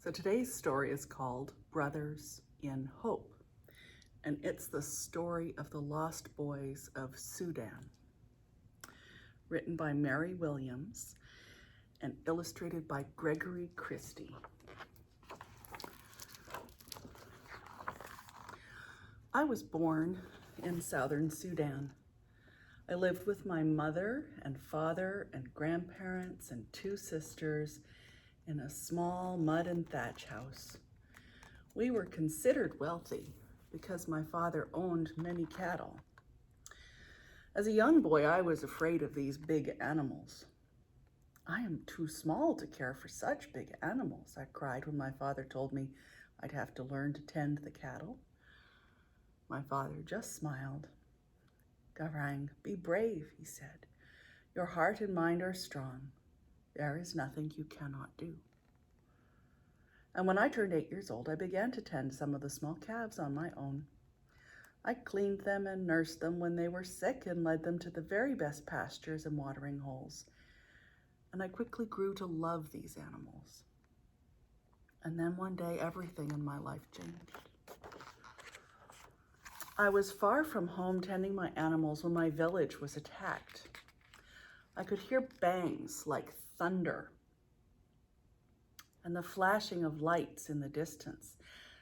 So today's story is called Brothers in Hope, and it's the story of the Lost Boys of Sudan, written by Mary Williams and illustrated by Gregory Christie. I was born in southern Sudan. I lived with my mother and father and grandparents and two sisters in a small mud and thatch house. We were considered wealthy because my father owned many cattle. As a young boy, I was afraid of these big animals. "I am too small to care for such big animals," I cried when my father told me I'd have to learn to tend the cattle. My father just smiled. "Garang, be brave," he said. "Your heart and mind are strong. There is nothing you cannot do." And when I turned 8 years old, I began to tend some of the small calves on my own. I cleaned them and nursed them when they were sick and led them to the very best pastures and watering holes. And I quickly grew to love these animals. And then one day, everything in my life changed. I was far from home tending my animals when my village was attacked. I could hear bangs like thunder and the flashing of lights in the distance.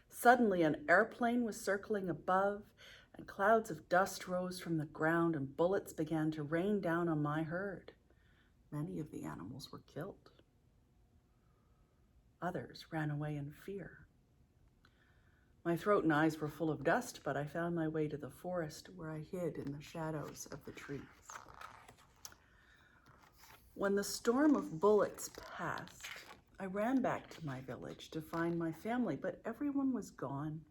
Suddenly, an airplane was circling above, and clouds of dust rose from the ground, and bullets began to rain down on my herd. Many of the animals were killed. Others ran away in fear. My throat and eyes were full of dust, but I found my way to the forest where I hid in the shadows of the trees. When the storm of bullets passed, I ran back to my village to find my family, but everyone was gone.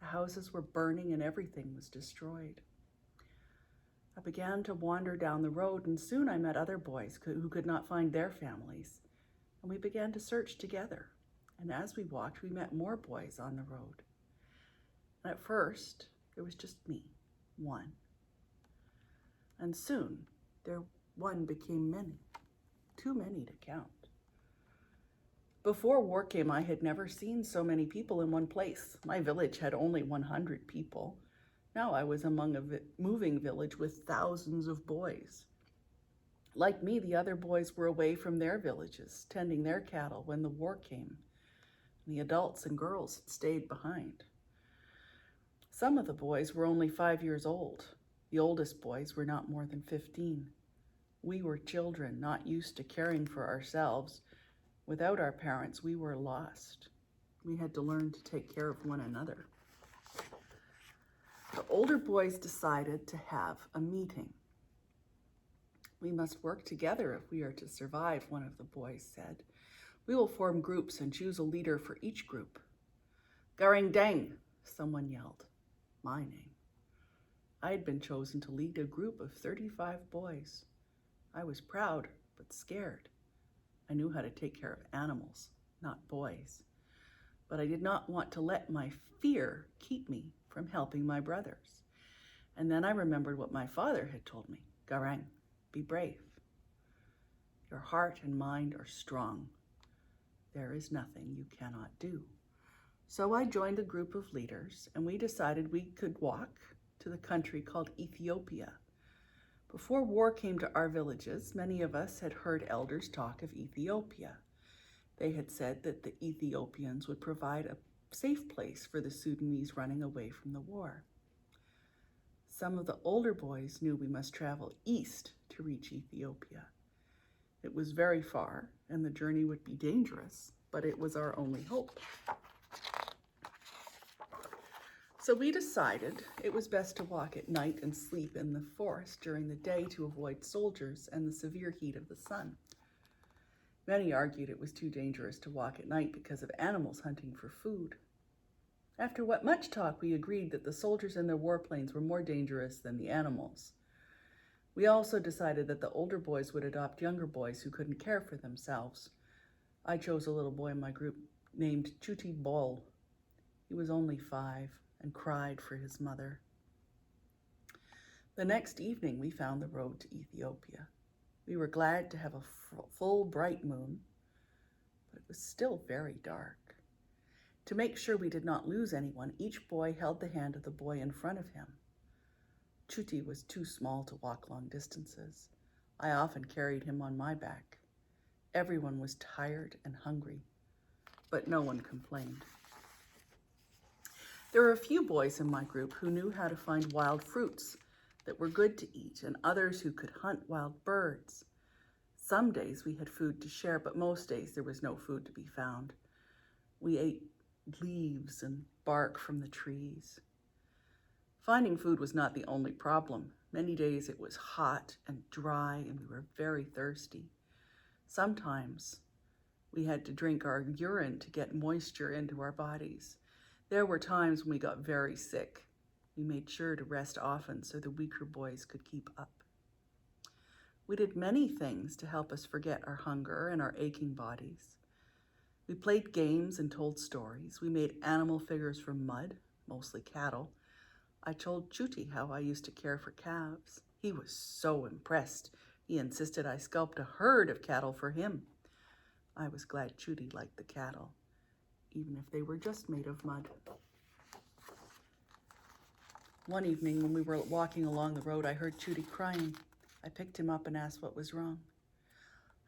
The houses were burning and everything was destroyed. I began to wander down the road, and soon I met other boys who could not find their families, and we began to search together. And as we walked, we met more boys on the road. And at first, there was just me, one. And soon, their one became many, too many to count. Before war came, I had never seen so many people in one place. My village had only 100 people. Now I was among a moving village with thousands of boys. Like me, the other boys were away from their villages, tending their cattle when the war came. The adults and girls had stayed behind. Some of the boys were only 5 years old. The oldest boys were not more than 15. We were children, not used to caring for ourselves. Without our parents, we were lost. We had to learn to take care of one another. The older boys decided to have a meeting. "We must work together if we are to survive," one of the boys said. "We will form groups and choose a leader for each group." "Garang Dang," someone yelled, my name. I had been chosen to lead a group of 35 boys. I was proud, but scared. I knew how to take care of animals, not boys. But I did not want to let my fear keep me from helping my brothers. And then I remembered what my father had told me. "Garang, be brave. Your heart and mind are strong. There is nothing you cannot do." So I joined a group of leaders, and we decided we could walk to the country called Ethiopia. Before war came to our villages, many of us had heard elders talk of Ethiopia. They had said that the Ethiopians would provide a safe place for the Sudanese running away from the war. Some of the older boys knew we must travel east to reach Ethiopia. It was very far, and the journey would be dangerous, but it was our only hope. So we decided it was best to walk at night and sleep in the forest during the day to avoid soldiers and the severe heat of the sun. Many argued it was too dangerous to walk at night because of animals hunting for food. After much talk, we agreed that the soldiers and their warplanes were more dangerous than the animals. We also decided that the older boys would adopt younger boys who couldn't care for themselves. I chose a little boy in my group named Chuti Bol. He was only 5 and cried for his mother. The next evening, we found the road to Ethiopia. We were glad to have a full, bright moon, but It was still very dark. To make sure we did not lose anyone, each boy held the hand of the boy in front of him. Chuti was too small to walk long distances. I often carried him on my back. Everyone was tired and hungry, but no one complained. There were a few boys in my group who knew how to find wild fruits that were good to eat, and others who could hunt wild birds. Some days we had food to share, but most days there was no food to be found. We ate leaves and bark from the trees. Finding food was not the only problem. Many days it was hot and dry, and we were very thirsty. Sometimes we had to drink our urine to get moisture into our bodies. There were times when we got very sick. We made sure to rest often so the weaker boys could keep up. We did many things to help us forget our hunger and our aching bodies. We played games and told stories. We made animal figures from mud, mostly cattle. I told Chuti how I used to care for calves. He was so impressed. He insisted I sculpt a herd of cattle for him. I was glad Chuti liked the cattle, even if they were just made of mud. One evening when we were walking along the road, I heard Chuti crying. I picked him up and asked what was wrong.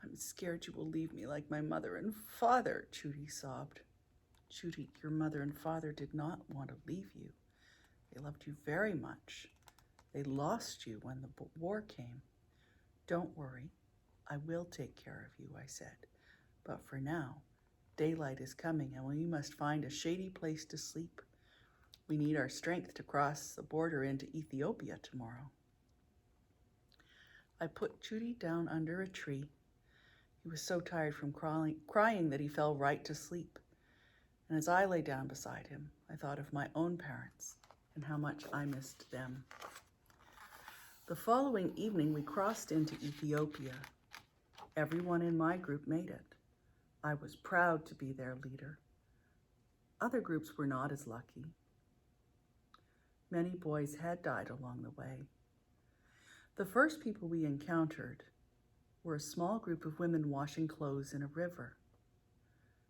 "I'm scared you will leave me like my mother and father," Chuti sobbed. "Chuti, your mother and father did not want to leave you. They loved you very much. They lost you when the war came. Don't worry, I will take care of you," I said. "But for now, daylight is coming and we must find a shady place to sleep. We need our strength to cross the border into Ethiopia tomorrow." I put Chuti down under a tree. He was so tired from crying that he fell right to sleep. And as I lay down beside him, I thought of my own parents and how much I missed them. The following evening, we crossed into Ethiopia. Everyone in my group made it. I was proud to be their leader. Other groups were not as lucky. Many boys had died along the way. The first people we encountered were a small group of women washing clothes in a river.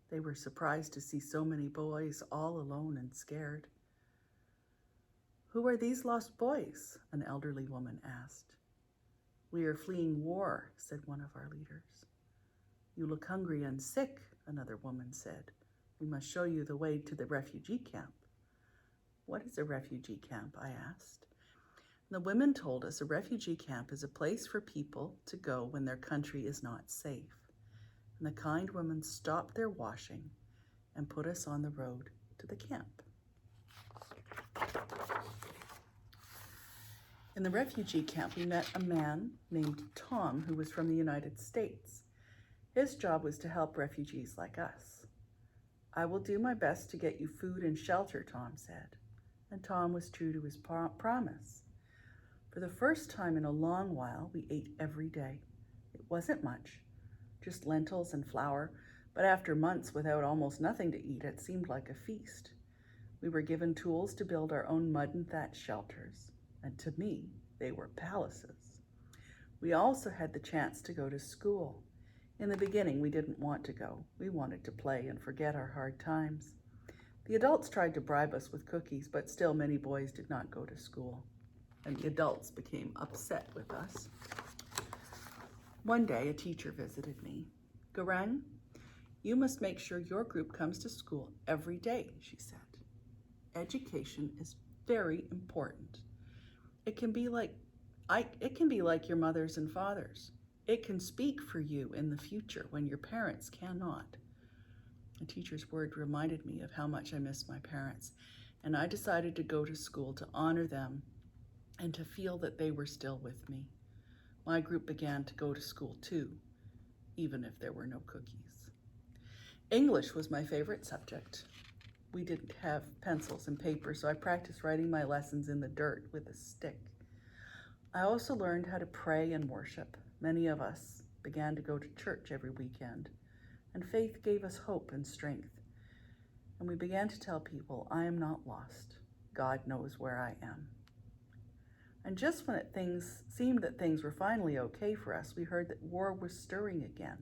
They were surprised to see so many boys all alone and scared. "Who are these lost boys?" an elderly woman asked. "We are fleeing war," said one of our leaders. "You look hungry and sick," another woman said. "We must show you the way to the refugee camp." "What is a refugee camp?" I asked. The women told us a refugee camp is a place for people to go when their country is not safe. And the kind women stopped their washing and put us on the road to the camp. In the refugee camp, we met a man named Tom who was from the United States. His job was to help refugees like us. "I will do my best to get you food and shelter," Tom said. And Tom was true to his promise. For the first time in a long while, we ate every day. It wasn't much, just lentils and flour, but after months without almost nothing to eat, it seemed like a feast. We were given tools to build our own mud and thatch shelters, and to me, they were palaces. We also had the chance to go to school. In the beginning, we didn't want to go. We wanted to play and forget our hard times. The adults tried to bribe us with cookies, but still many boys did not go to school. And the adults became upset with us. One day, a teacher visited me. "Garang, you must make sure your group comes to school every day," she said. "Education is very important. It can be like your mothers and fathers. It can speak for you in the future when your parents cannot." The teacher's word reminded me of how much I miss my parents, and I decided to go to school to honor them and to feel that they were still with me. My group began to go to school too, even if there were no cookies. English was my favorite subject. We didn't have pencils and paper, so I practiced writing my lessons in the dirt with a stick. I also learned how to pray and worship. Many of us began to go to church every weekend, and faith gave us hope and strength. And we began to tell people, "I am not lost. God knows where I am." And just when it seemed that things were finally okay for us, we heard that war was stirring again.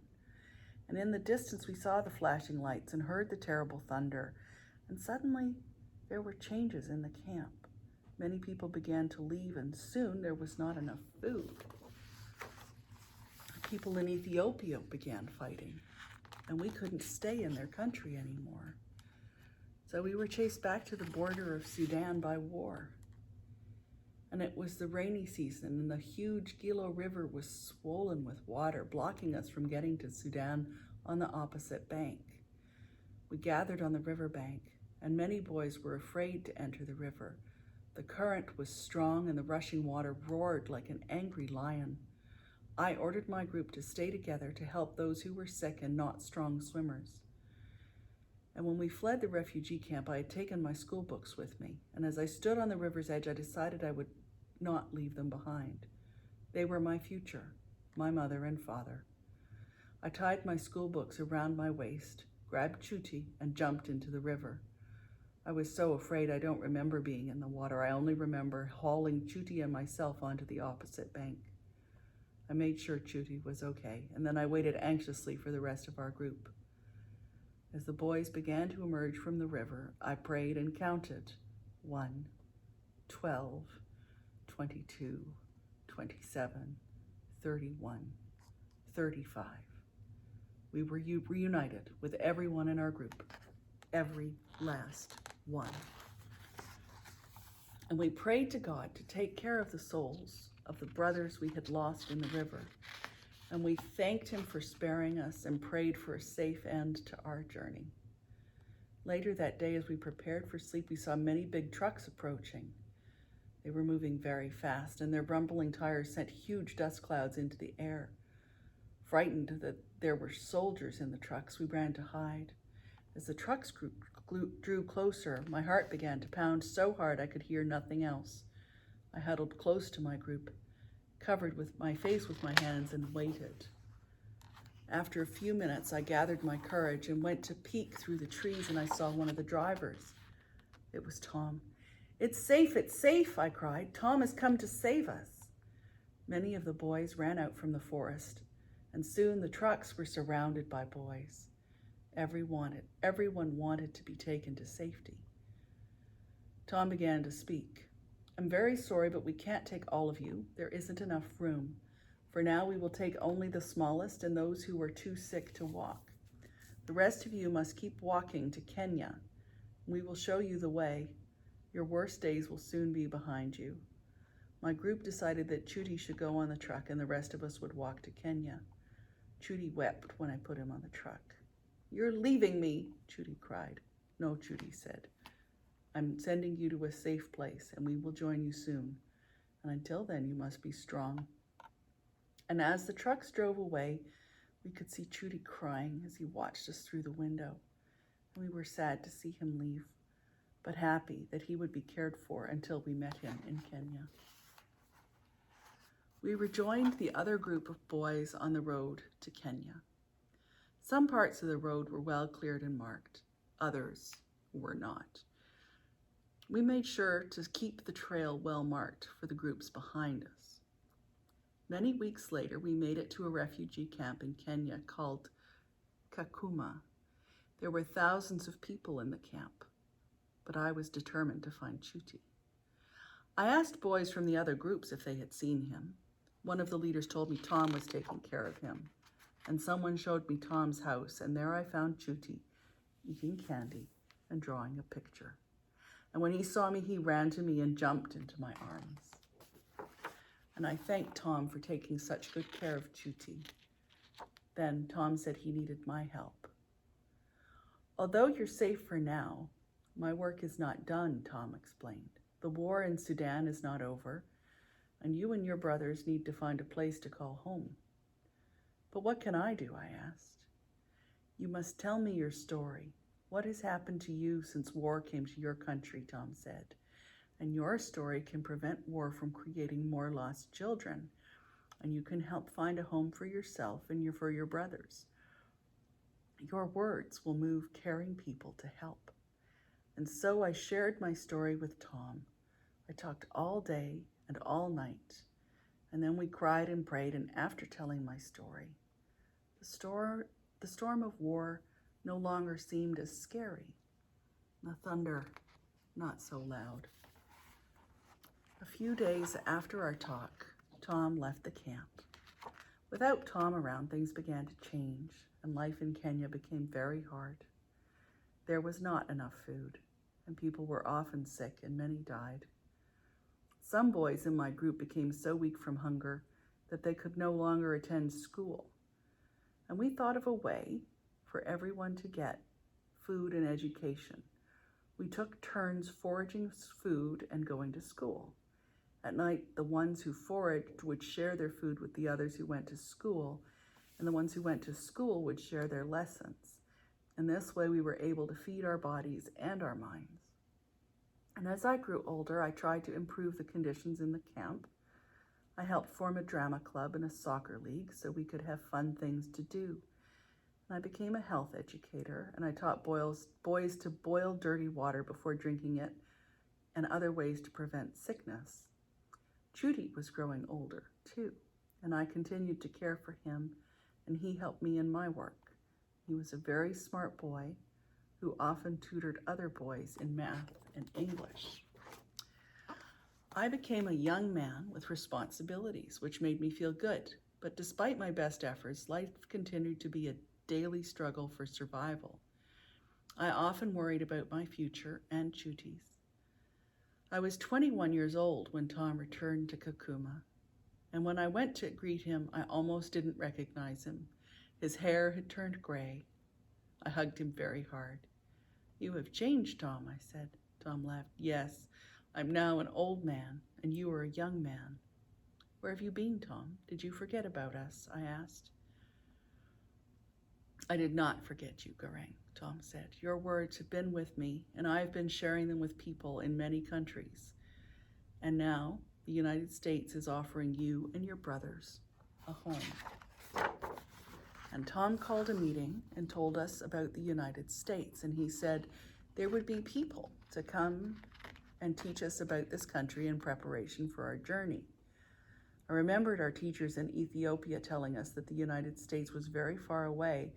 And in the distance we saw the flashing lights and heard the terrible thunder. And suddenly there were changes in the camp. Many people began to leave, and soon there was not enough food. People in Ethiopia began fighting, and we couldn't stay in their country anymore. So we were chased back to the border of Sudan by war. And it was the rainy season, and the huge Gilo River was swollen with water, blocking us from getting to Sudan on the opposite bank. We gathered on the riverbank, and many boys were afraid to enter the river. The current was strong, and the rushing water roared like an angry lion. I ordered my group to stay together to help those who were sick and not strong swimmers. And when we fled the refugee camp, I had taken my school books with me, and as I stood on the river's edge, I decided I would not leave them behind. They were my future, my mother and father. I tied my school books around my waist, grabbed Chuti, and jumped into the river. I was so afraid I don't remember being in the water. I only remember hauling Chuti and myself onto the opposite bank. I made sure Chuti was okay, and then I waited anxiously for the rest of our group. As the boys began to emerge from the river, I prayed and counted 1, 12, 22, 27, 31, 35. We were reunited with everyone in our group, every last one. And we prayed to God to take care of the souls of the brothers we had lost in the river. And we thanked him for sparing us and prayed for a safe end to our journey. Later that day, as we prepared for sleep, we saw many big trucks approaching. They were moving very fast, and their rumbling tires sent huge dust clouds into the air. Frightened that there were soldiers in the trucks, we ran to hide. As the trucks drew closer, my heart began to pound so hard I could hear nothing else. I huddled close to my group, covered with my face with my hands, and waited. After a few minutes, I gathered my courage and went to peek through the trees, and I saw one of the drivers. It was Tom. It's safe, I cried. Tom has come to save us. Many of the boys ran out from the forest, and soon the trucks were surrounded by boys. Everyone wanted to be taken to safety. Tom began to speak. I'm very sorry, but we can't take all of you. There isn't enough room. For now, we will take only the smallest and those who are too sick to walk. The rest of you must keep walking to Kenya. We will show you the way. Your worst days will soon be behind you. My group decided that Chuti should go on the truck and the rest of us would walk to Kenya. Chuti wept when I put him on the truck. You're leaving me, Chuti cried. No, Chuti said. I'm sending you to a safe place, and we will join you soon. And until then, you must be strong. And as the trucks drove away, we could see Chuti crying as he watched us through the window. And we were sad to see him leave, but happy that he would be cared for until we met him in Kenya. We rejoined the other group of boys on the road to Kenya. Some parts of the road were well cleared and marked. Others were not. We made sure to keep the trail well marked for the groups behind us. Many weeks later, we made it to a refugee camp in Kenya called Kakuma. There were thousands of people in the camp, but I was determined to find Chuti. I asked boys from the other groups if they had seen him. One of the leaders told me Tom was taking care of him, and someone showed me Tom's house, and there I found Chuti eating candy and drawing a picture. And when he saw me, he ran to me and jumped into my arms. And I thanked Tom for taking such good care of Chuti. Then Tom said he needed my help. Although you're safe for now, my work is not done, Tom explained. The war in Sudan is not over, and you and your brothers need to find a place to call home. But what can I do, I asked. You must tell me your story. What has happened to you since war came to your country, Tom said. And your story can prevent war from creating more lost children, and you can help find a home for yourself and for your brothers. Your words will move caring people to help. And so I shared my story with Tom. I talked all day and all night, and then we cried and prayed, and after telling my story, the The storm of war no longer seemed as scary. The thunder, not so loud. A few days after our talk, Tom left the camp. Without Tom around, things began to change, and life in Kenya became very hard. There was not enough food, and people were often sick, and many died. Some boys in my group became so weak from hunger that they could no longer attend school. And we thought of a way for everyone to get food and education. We took turns foraging food and going to school. At night, the ones who foraged would share their food with the others who went to school, and the ones who went to school would share their lessons. In this way, we were able to feed our bodies and our minds. And as I grew older, I tried to improve the conditions in the camp. I helped form a drama club and a soccer league so we could have fun things to do. And I became a health educator, and I taught boys to boil dirty water before drinking it and other ways to prevent sickness. Judy was growing older, too, and I continued to care for him, and he helped me in my work. He was a very smart boy who often tutored other boys in math and English. I became a young man with responsibilities, which made me feel good. But despite my best efforts, life continued to be a daily struggle for survival. I often worried about my future and Judy's. I was 21 years old when Tom returned to Kakuma, and when I went to greet him, I almost didn't recognize him. His hair had turned gray. I hugged him very hard. "You have changed, Tom," I said. Tom laughed. "Yes, I'm now an old man, and you are a young man." "Where have you been, Tom? Did you forget about us?" I asked. "I did not forget you, Garang," Tom said. "Your words have been with me, and I have been sharing them with people in many countries. And now the United States is offering you and your brothers a home." And Tom called a meeting and told us about the United States, and he said there would be people to come and teach us about this country in preparation for our journey. I remembered our teachers in Ethiopia telling us that the United States was very far away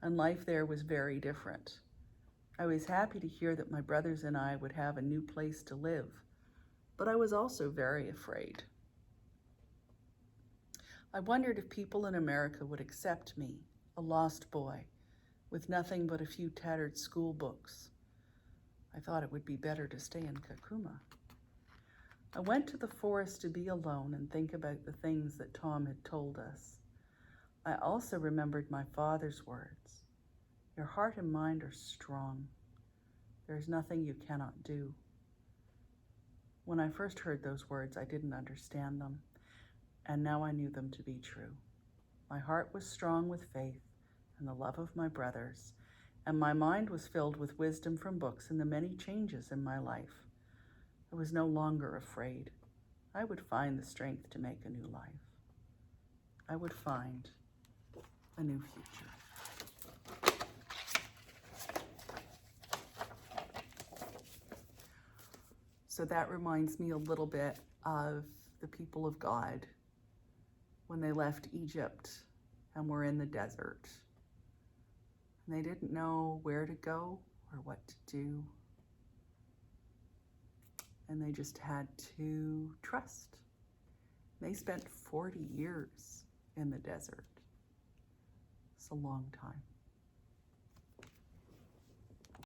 and life there was very different. I was happy to hear that my brothers and I would have a new place to live, but I was also very afraid. I wondered if people in America would accept me, a lost boy, with nothing but a few tattered school books. I thought it would be better to stay in Kakuma. I went to the forest to be alone and think about the things that Tom had told us. I also remembered my father's words. "Your heart and mind are strong. There is nothing you cannot do." When I first heard those words, I didn't understand them, and now I knew them to be true. My heart was strong with faith and the love of my brothers, and my mind was filled with wisdom from books and the many changes in my life. I was no longer afraid. I would find the strength to make a new life. I would find a new future. So that reminds me a little bit of the people of God when they left Egypt and were in the desert. And they didn't know where to go or what to do. And they just had to trust. They spent 40 years in the desert. It's a long time.